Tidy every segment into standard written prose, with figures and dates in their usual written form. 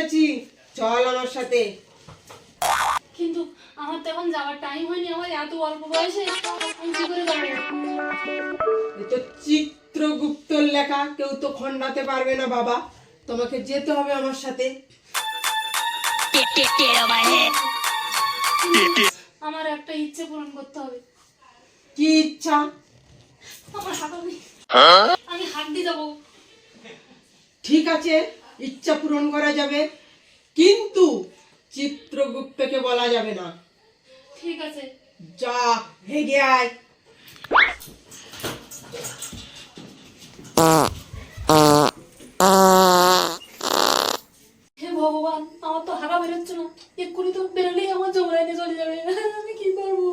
বলেছি চল আমার সাথে। কিন্তু আমার তো এখন যাওয়ার টাইম হয়নি, আমার এত অল্প বয়সে আমি কি করে যাবো? এ তো চিত্রগুপ্তর লেখা, কেউ তো খণ্ডাতে পারবে না বাবা, তোমাকে যেতে হবে আমার সাথে। আমার একটা ইচ্ছে পূরণ করতে হবে। কি ইচ্ছা? আমার হাঁটা নেই, আমি হাত দিয়ে যাবো। ঠিক আছে, ইচ্ছা পূরণ করা যাবে, কিন্তু চিত্রগুপ্তকে বলা যাবে না। ঠিক আছে। যা, হেগে আয়। হে ভগবান, আমার তো হাঁটা বেরোচ্ছে না, এক্ষুনি তো বেরোলেই আমার জমরাইনে চলে যাবে, আমি কি করবো?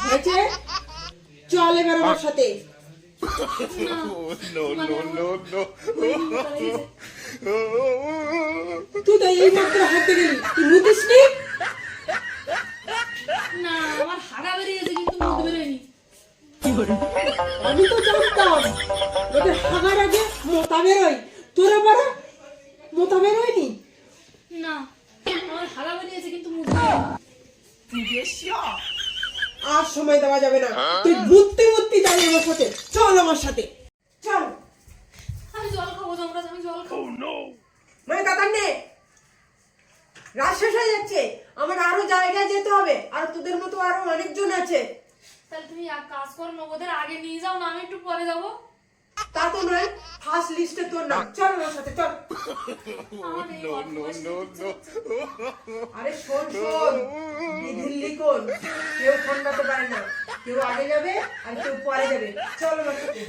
হয়েছে, চল এবার আমার সাথে। তুই তো এই মাত্র হাঁটতে গেলি, তুই মুতিস নি? না, আমার হাঁটা বেরিয়েছে কিন্তু মুখ বেরোয়নি। আমি তো জানতাম ওদের হাগার আগে মোতা বেরোয়, তোর আবার মোতা বেরোয়নি। না, আমার হাঁটা বেরিয়েছে কিন্তু মুখ বেরোয়নি। আর সময় দেওয়া যাবে না, তুই মুততে মুততে যাবি আমার সাথে, চল আমার সাথে চল। আমি জল খাবো জমরাজ, আমি জল খাবো। নয় দাদা নে, রাত শেষ হয়ে যাচ্ছে, আমার আরো জায়গায় যেতে হবে, আর তোদের মতো আরো অনেকজন আছে। তাহলে তুমি এক কাজ করো না, ওদের আগে নিয়ে যাও না, আমি একটু পরে যাবো। তা তো নয়, ফার্স্ট লিস্টে তোর নাম, চল আমার সাথে চল। আমার এই অল্প বয়সে যেতে ইচ্ছে হচ্ছে। আরে শোন শোন, দিল্লি কোন কেউ খন্ডাতে পারে না, কেউ আগে যাবে আর কেউ পরে যাবে, চল আমার সাথে।